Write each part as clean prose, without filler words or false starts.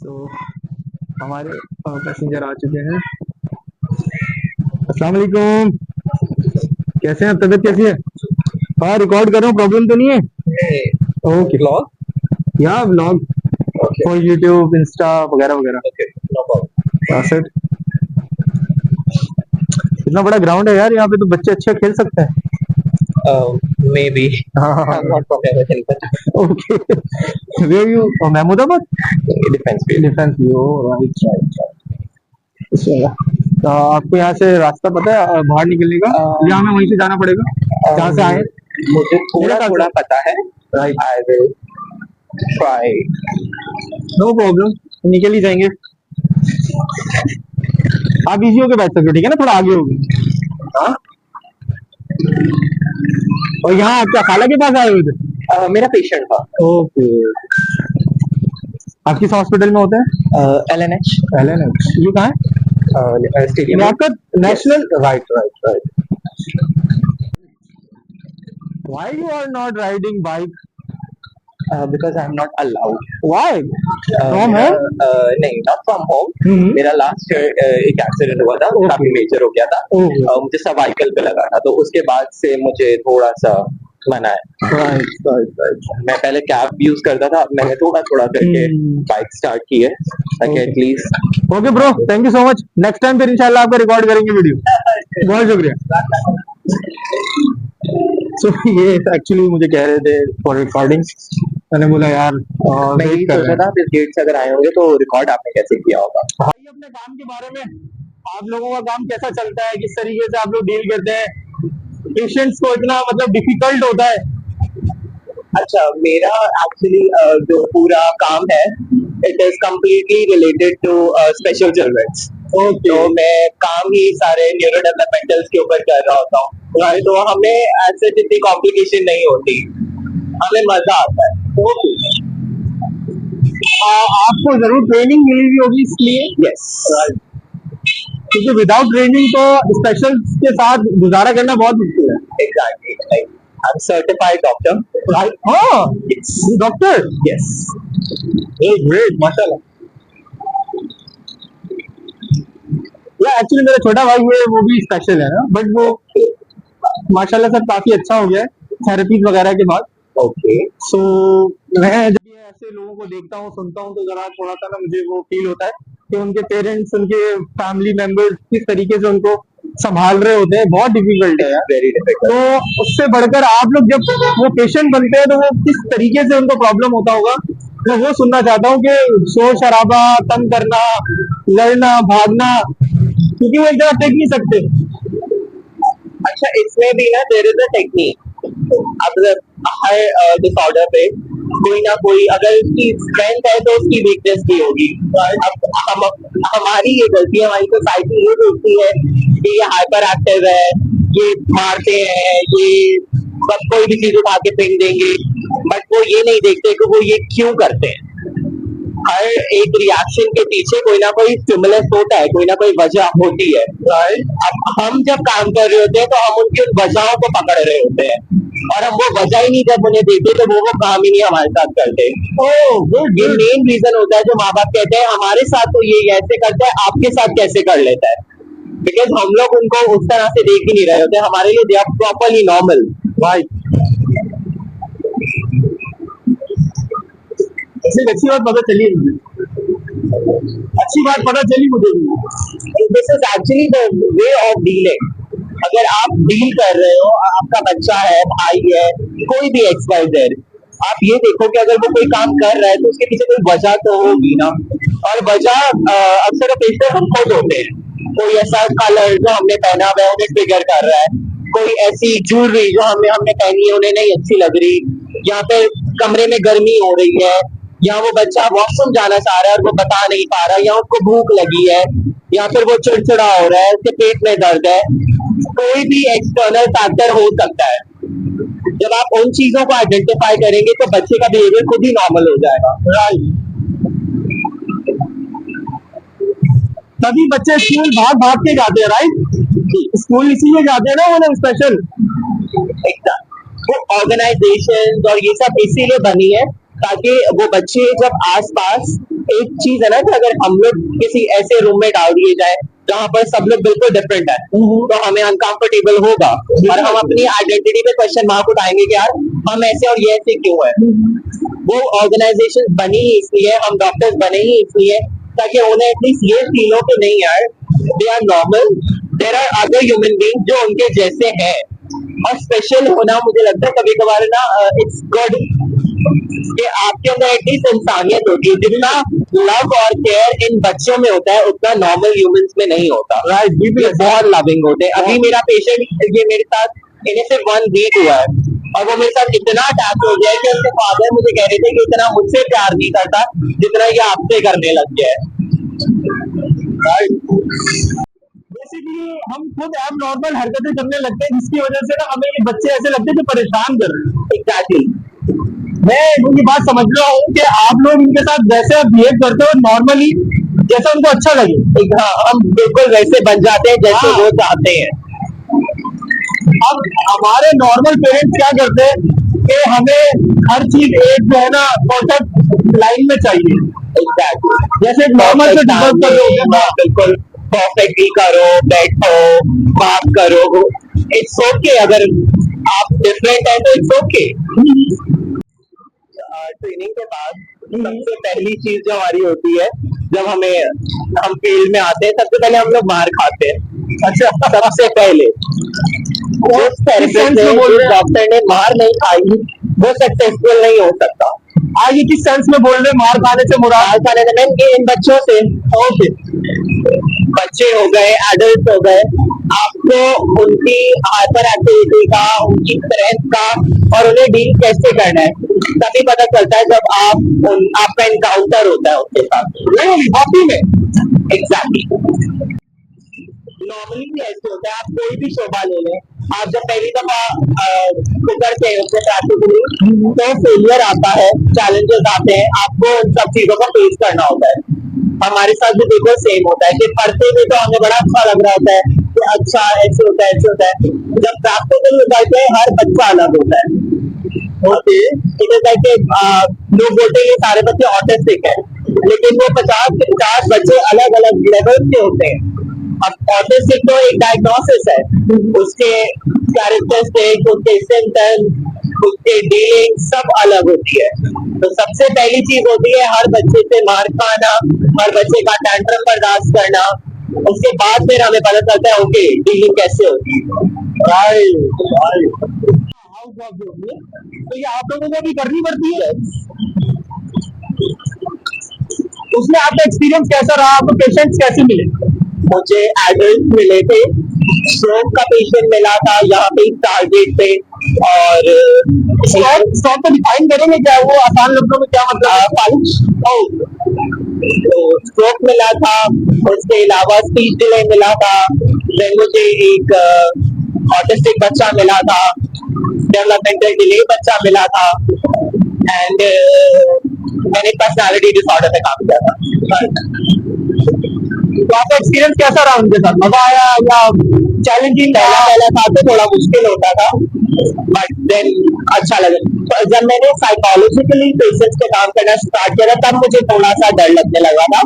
तो हमारे पैसेंजर आ चुके हैं। अस्सलाम वालेकुम। कैसे हैं? तबीयत कैसी है? हाँ, रिकॉर्ड कर रहा हूँ, प्रॉब्लम तो नहीं है? ओके। Vlog? या vlog Okay. For YouTube, Insta वगैरह वगैरह। Okay. No problem. सेट। इतना बड़ा ग्राउंड है यार, यहाँ पे तो बच्चे अच्छे खेल सकते हैं। Maybe. हाँ। I'm not from everything, but okay. Where you? Mahmudabad. it depends. Really. Defence view. Right right. तो आपको यहाँ से रास्ता पता है बाहर निकलने का, या हमें वहीं से जाना पड़ेगा जहाँ से आए? मुझे थोड़ा मेरे थोड़ा पता है. Right. I will try. No problem, निकल ही जाएंगे। आप इजी होके बैठ सकते हो, ठीक है ना? थोड़ा आगे होगी। हाँ. और यहाँ आप क्या खाला के पास आए हुए थे? मेरा पेशेंट था. ओके। आप किस हॉस्पिटल में होते हैं? LNH. LNH। ये कहाँ है? Stadium. Liaquat national. Right right right. Why you are not riding bike? Because I'm not allowed. Why? From मेरा, home? नहीं, not from home. हम्म। मेरा लास्ट एक एक्सीडेंट हुआ था. Okay. काफी मेजर हो गया था. ओके। मुझे सर्वाइकल पे लगा था, तो उसके बाद से मुझे थोड़ा सा मना है. Right right right. मैं पहले कैब यूज करता था, अब मैंने थोड़ा थोड़ा करके बाइक स्टार्ट की है, ताकि Okay. At least. Okay bro, thank you so much. Next time फिर इंशाल्लाह आपका रिकॉर्ड करेंगे वीडियो। बहुत शुक्रिया। सो ये एक्चुअली मुझे कह रहे थे फॉर रिकॉर्डिंग। मैंने बोला यार मैं यही सोच रहा था, इस गेट से अगर आए होंगे तो रिकॉर्ड आपने कैसे किया होगा. भाई अपने काम के बारे में, आप लोगों का काम कैसा चलता है, किस तरीके से आप लोग डील करते हैं पेशेंट्स को? इतना मतलब डिफिकल्ट होता है? अच्छा, मेरा एक्चुअली जो पूरा काम है, it is completely related to special childrens. तो मैं काम ही सारे न्यूरो डेवलपमेंटल्स के ऊपर कर रहा होता हूँ. तो हमें ऐसे जितनी कॉम्प्लिकेशन नहीं होती, हमें मजा आता है. आपको जरूर ट्रेनिंग मिली हुई होगी इसलिए। यस. क्योंकि विदाउट ट्रेनिंग तो स्पेशल के साथ गुजारा करना बहुत मुश्किल है। Exactly. I am certified doctor. हाँ, डॉक्टर। यस. ग्रेट, माशाल्लाह। या एक्चुअली मेरा छोटा भाई है, वो भी स्पेशल है ना, बट वो माशाल्लाह सब काफी अच्छा हो गया है थेरेपी वगैरह के बाद। ओके. सो मैं जब ये ऐसे लोगों को देखता हूँ, सुनता हूँ, तो जरा थोड़ा सा ना मुझे वो फील होता है कि उनके पेरेंट्स, उनके फैमिली मेंबर्स किस तरीके से उनको संभाल रहे होते हैं। बहुत डिफिकल्ट है यार। Very difficult. तो उससे बढ़कर आप लोग जब वो पेशेंट बनते हैं तो वो किस तरीके से उनको प्रॉब्लम होता होगा, मैं वो सुनना चाहता हूँ कि शोर शराबा, तंग करना, लड़ना, भागना, क्योंकि वो एक जगह टेक नहीं सकते। अच्छा, इसमें भी ना देयर इज अ टेक्निक. अब हर डिसऑर्डर पे कोई ना कोई, अगर उसकी स्ट्रेंथ है तो उसकी वीकनेस भी होगी. अब हमारी ये गलती है, हमारी सोसाइटी ये देखती है कि ये हाइपर एक्टिव है, ये मारते हैं, ये सब कोई भी चीज उठा के फेंक देंगे, बट वो ये नहीं देखते कि वो ये क्यों करते हैं. हर एक रिएक्शन के पीछे कोई ना कोई स्टिमुलस होता है, कोई ना कोई वजह होती है. अब हम जब काम कर रहे होते हैं तो हम उनकी उन वजहों को पकड़ रहे होते हैं, और हम वो वजह ही नहीं जब उन्हें देते तो वो काम ही नहीं हमारे साथ करते. ये मेन रीजन होता है जो माँ बाप कहते हैं हमारे साथ तो ये ऐसे करता है, आपके साथ कैसे कर लेता है. बिकॉज हम लोग उनको उस तरह से देख ही नहीं रहे होते. हमारे लिए दे आर प्रॉपरली नॉर्मल. अच्छी बात पता चली मुझे, अच्छी बात पता चली मुझे। This is actually the way of dealing. अगर आप डील कर रहे हो, आपका बच्चा है, भाई है, कोई भी XYZ, आप ये देखो कि अगर वो कोई काम कर रहा है तो उसके पीछे कोई वजह तो होगी ना. और वजह अक्सर पेशेंट हम खुद होते हैं. कोई ऐसा कलर जो हमने पहना हुआ है उन्हें ट्रिगर कर रहा है, कोई ऐसी ज्वेलरी जो हमने पहनी है उन्हें नहीं अच्छी लग रही, या फिर कमरे में गर्मी हो रही है, या वो बच्चा वॉशरूम जाना चाह रहा है और वो बता नहीं पा रहा, या उसको भूख लगी है, या फिर वो चिड़चिड़ा हो रहा है, उसके पेट में दर्द है. कोई भी एक्सटर्नल फैक्टर हो सकता है. जब आप उन चीजों को आइडेंटिफाई करेंगे तो बच्चे का बिहेवियर खुद ही नॉर्मल हो जाएगा. तभी बच्चे स्कूल भाग भाग के जाते हैं। राइट, स्कूल इसीलिए जाते हैं ना वो लोग स्पेशल। वो ऑर्गेनाइजेशन और ये सब इसीलिए बनी है ताकि वो बच्चे जब आसपास, एक चीज है ना कि अगर हम लोग किसी ऐसे रूम में डाल दिए जाए जहाँ पर सब लोग बिल्कुल डिफरेंट है, तो हमें अनकंफर्टेबल होगा और हम अपनी आइडेंटिटी पे क्वेश्चन मार्क उठाएंगे कि यार हम ऐसे और ये ऐसे क्यों है। वो ऑर्गेनाइजेशन बनी ही इसलिए, हम डॉक्टर्स बने ही इसलिए ताकि उन्हें एटलीस्ट ये फील हो कि नहीं यार, they are normal, there are other human being जो उनके जैसे हैं। और स्पेशल होना मुझे लगता है कभी कभार ना, इट्स गुड कि आपके अंदर एटलीस्ट इंसानियत होती है। जितना लव और केयर इन बच्चों में होता है उतना नॉर्मल ह्यूमंस में नहीं होता। राइट, ये बहुत लविंग होते हैं। अभी मेरा पेशेंट, ये मेरे साथ, इन्हें सिर्फ 1 वीक हुआ है और वो मेरे साथ इतना अटैच हो गया है कि उसके फादर मुझे कह रहे थे कि इतना मुझसे प्यार नहीं करता जितना ये आपसे करने लग गया है। बेसिकली हम खुद एब नॉर्मल हरकतें करने लगते हैं जिसकी वजह से ना हमें ये बच्चे ऐसे लगते हैं जो परेशान कर रहे हैं। एग्जैक्टली। मैं उनकी बात समझ रहा हूँ कि आप लोग इनके साथ वैसे बिहेव करते हो नॉर्मली जैसा उनको अच्छा लगे। हाँ, हम बिल्कुल वैसे बन जाते हैं जैसे वो चाहते हैं। अब हमारे नॉर्मल पेरेंट्स क्या करते हैं कि हमें हर चीज एक जो है ना परफेक्ट लाइन में चाहिए। एग्जैक्टली। जैसे नॉर्मल से डिजर्व कर रहे हो। बिल्कुल परफेक्टली करो, बैठो, बात करो। इट्स ओके अगर आप डिफरेंट है तो इट्स ओके। ट्रेनिंग के बाद सबसे पहली चीज जो हमारी होती है, जब हम फील्ड में आते हैं सबसे पहले हम लोग मार खाते हैं। अच्छा, सबसे पहले जिस थेरेपिस्ट ने, जिस डॉक्टर ने मार नहीं खाई वो सक्सेसफुल नहीं हो सकता। आगे किस सेंस में बोल रहे हैं मार खाने से मुराद? मार खाने से मैं इन बच्चों से, ओके, बच्चे हो गए, एडल्ट हो गए, आपको उनकी हाइपर एक्टिविटी का, उनकी स्ट्रेस का और उन्हें डील कैसे करना है तभी पता चलता है जब आपका इनकाउंटर होता है उनके साथ हॉबी में। एग्जैक्टली। नॉर्मली भी ऐसे होता है, आप कोई भी शोभा ले लें, आप जब पहली दफा करते हैं उससे प्रैक्टिकली तो फेलियर आता है, चैलेंजेस आते हैं, आपको उन सब चीजों को फेस करना होता है। हमारे साथ भी बिल्कुल सेम होता है कि पढ़ते में तो हमें बड़ा अच्छा लग रहा होता है कि अच्छा ऐसे होता है ऐसे होता है, जब प्रैक्टिकल में जाते हैं हर बच्चा अलग होता है। ओके, लोग बोलते हैं सारे बच्चे ऑटिस्टिक है, लेकिन वो 50 बच्चे अलग अलग लेवल के होते हैं। अब ऑटिस्टिक तो एक डायग्नोसिस है, उसके कैरेक्टरिस्टिक, उसके सिम्टम्स, उसके डीलिंग सब अलग होती है। तो सबसे पहली चीज होती है हर बच्चे से मार खाना, हर बच्चे का टैंट्रम बर्दाश्त करना। उसके बाद फिर हमें पता चलता है ओके डीलिंग कैसे होती है। तो ये आप लोगों को भी करनी पड़ती है। उसमें आपका एक्सपीरियंस कैसा रहा? आपको पेशेंट्स कैसे मिले? मुझे एडल्ट मिले थे, स्ट्रोक का पेशेंट मिला था यहाँ पे टारगेट पे। और स्ट्रोक को डिफाइन करेंगे क्या? वो आसान लफ्जों में क्या मतलब? तो स्ट्रोक मिला था, उसके अलावा स्पीच डिले मिला था, फिर मुझे एक ऑटिस्टिक बच्चा मिला था, डेवलपमेंटल डिले बच्चा मिला था, एंड मैंने पर्सनालिटी डिसऑर्डर पे काम किया था। तो आपका एक्सपीरियंस कैसा रहा उनके साथ? मजा आया या चैलेंजिंग? पहला था तो थोड़ा मुश्किल होता था, बट देन अच्छा लगा। तो जब मैंने साइकोलॉजिकली पेशेंट्स पे काम करना स्टार्ट किया तब मुझे थोड़ा सा डर लगने लगा था,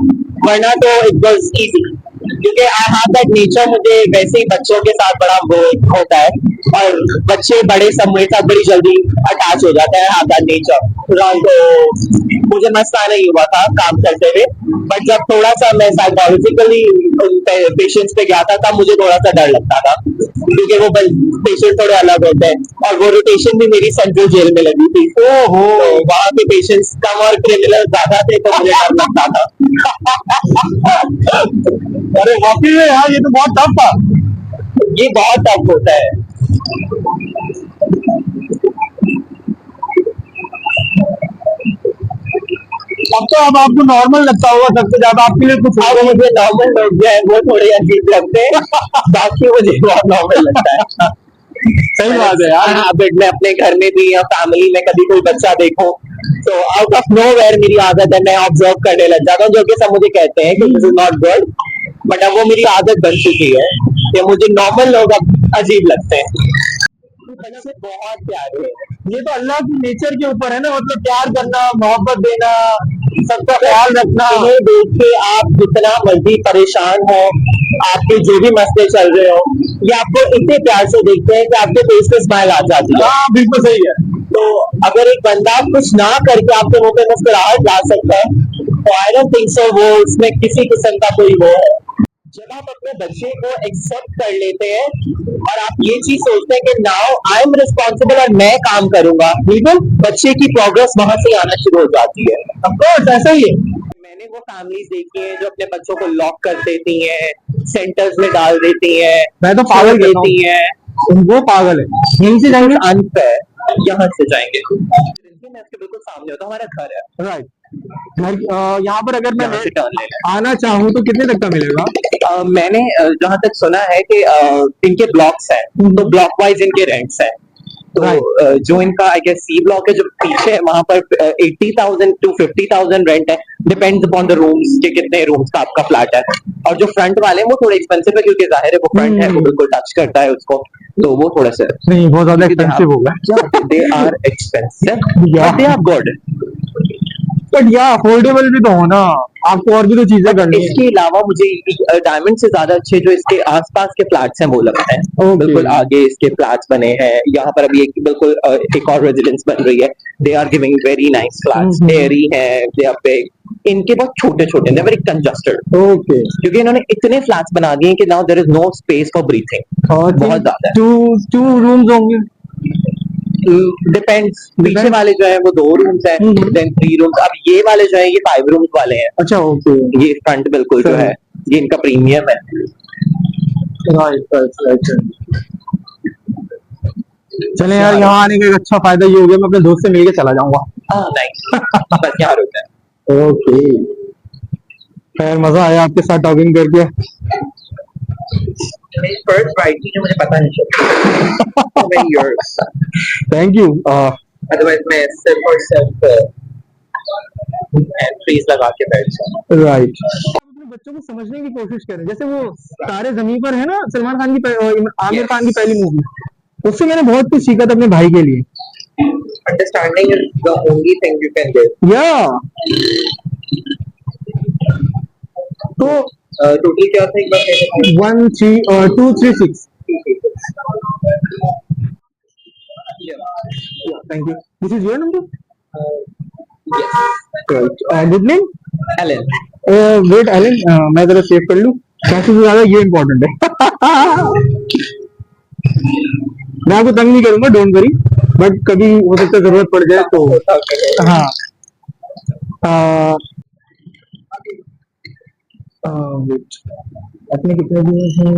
वरना तो इट वाज इजी क्योंकि आई हैव दैट नेचर। मुझे वैसे ही बच्चों के साथ बड़ा वो होता है और बच्चे बड़े सब मेरे साथ बड़ी जल्दी अटैच हो जाते हैं, हैव दैट नेचर। तो मुझे मसला नहीं हुआ था काम करते हुए, बट जब थोड़ा सा मैं साइकोलॉजिकली पेशेंट्स पे गया था तब मुझे थोड़ा सा डर लगता था क्योंकि वो पेशेंट थोड़े अलग होते हैं। और वो रोटेशन भी मेरी सेंट्रल जेल में लगी थी, तो वहाँ पे पेशेंट्स कम और क्रिमिनल ज्यादा थे तो मुझे डर लगता था। अरे वाकई में यार ये तो बहुत टफ था। ये बहुत टफ होता है। अब आपको नॉर्मल लगता होगा सबसे ज्यादा आपके लिए कुछ? अब मुझे नॉर्मल लोग जो है वो थोड़े अजीब लगते हैं, बाकी मुझे बहुत नॉर्मल लगता है। सही बात है यार। हैबिट में अपने घर में भी या फैमिली में कभी कोई बच्चा देखो तो आउट ऑफ नोवेयर मेरी आदत है, मैं ऑब्जर्व करने लग जाता हूँ, जो कि सब मुझे कहते हैं कि this is not good, but अब वो मेरी आदत बन चुकी है कि मुझे नॉर्मल लोग अब अजीब लगते हैं। बच्चे बहुत प्यारे हैं, ये तो अल्लाह की नेचर के ऊपर है ना, मतलब प्यार करना, मोहब्बत देना, सबका ख्याल रखना। इन्हें देख के आप जितना मर्जी परेशान हो, आपके जो भी मसले चल रहे हो, ये आपको इतने प्यार से देखते हैं कि आपके फेस पे स्माइल आ जाती है। हाँ बिल्कुल सही है। तो अगर एक बंदा कुछ ना करके आपके मुंह पे मुस्कुराहट ला सकता है, तो आई डोंट थिंक सो वो उसमें किसी किस्म का कोई वो है। जब आप अपने बच्चे को एक्सेप्ट कर लेते हैं और आप ये चीज सोचते हैं कि नाउ आई एम रिस्पॉन्सिबल और मैं काम करूंगा, बिल्कुल बच्चे की प्रोग्रेस वहां से आना शुरू हो जाती है। ऑफ कोर्स ऐसा ही है। मैंने वो फैमिलीज देखी हैं जो अपने बच्चों को लॉक कर देती हैं, सेंटर्स में डाल देती हैं, मैं तो पागल छोड़ कहता हूँ, देती हैं। वो पागल है। यहीं से जाएंगे। अंत है, यहाँ से जाएंगे। मैं इसके बिल्कुल सामने होता, हमारा घर है, राइट। यहाँ पर अगर मैं यहाँ से टर्न लेना है। आना चाहूँ तो कितने तक का मिलेगा? मैंने जहां तक सुना है कि इनके ब्लॉक्स हैं, तो ब्लॉक वाइज इनके रेंट्स हैं। तो Right. जो इनका आई गेस सी ब्लॉक है जो पीछे है, वहां पर 80,000 to 50,000 रेंट है, डिपेंड्स अपॉन द रूम्स के कितने रूम्स का आपका फ्लैट है। और जो फ्रंट वाले हैं वो थोड़े एक्सपेंसिव है, क्योंकि जाहिर है वो फ्रंट है, वो बिल्कुल टच करता है उसको, तो वो थोड़ा सा नहीं, बहुत ज्यादा एक्सपेंसिव होगा। They are expensive Yeah. But they are good. But या अफोर्डेबल भी तो हो ना, आपको और भी तो चीजें करनी है। इसके अलावा मुझे डायमंड से ज्यादा अच्छे जो इसके आसपास के फ्लैट्स हैं वो लगते हैं। Okay. बिल्कुल आगे इसके फ्लैट्स बने हैं, यहाँ पर अभी एक बिल्कुल एक और रेजिडेंस बन रही है। They are giving very nice flats, airy है, दे आर बिग। इनके बहुत छोटे छोटे, दे वेरी कंजस्टेड। ओके। क्योंकि इन्होंने इतने फ्लैट्स बना दिए कि now there is no space for breathing. और बहुत ज्यादा है। टू रूम्स होंगे। डिपेंड्स, पीछे वाले जो है वो 2 रूम्स हैं, देन 3 रूम्स। अब ये वाले जो है ये 5 रूम्स वाले हैं। अच्छा ओके। ये फ्रंट बिल्कुल जो है ये इनका प्रीमियम है। Right right right. चले यार, यहाँ आने का एक अच्छा फायदा ये हो गया, मैं अपने दोस्त से मिलके चला जाऊंगा। हाँ नाइस, बस यहाँ रुकना है। ओके। खैर मजा आया आपके साथ टॉकिंग करके। मेरी फर्स्ट राइड थी जो मुझे पता नहीं चला। So many years. Thank you. Otherwise मैं सिर्फ और सिर्फ एंट्रीज लगा के बैठ जाऊँ। राइट। अपने बच्चों को समझने की कोशिश करें, जैसे वो तारे जमीन पर है ना, सलमान खान की आमिर खान की पहली मूवी, उससे मैंने बहुत कुछ सीखा था अपने भाई के लिए। Understanding is the only thing you can give. या तो टोटल क्या था एक बार 236। Thank you. This is your number. Good name Alan. Wait Alan, मैं जरा सेव कर लूं, पैसे से ज्यादा ये इम्पोर्टेंट है। मैं आपको तंग नहीं करूंगा, डोंट वरी, बट कभी हो सकता है जरूरत पड़ जाए तो। हाँ वेट, अपने कितने दिए हैं?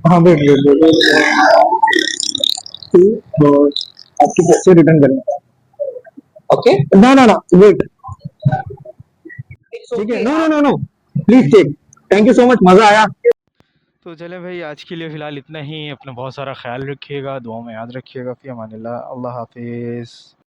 हाँ वेट वेट वेट, आपके पैसे रिटर्न करने। ओके ना ना ना वेट, ठीक है, no no no no, please take. Thank you so much, मजा आया। तो चले भाई, आज के लिए फ़िलहाल इतना ही। अपना बहुत सारा ख्याल रखिएगा, दुआ में याद रखिएगा। फ़ी अमानिल्लाह, अल्लाह हाफिज़।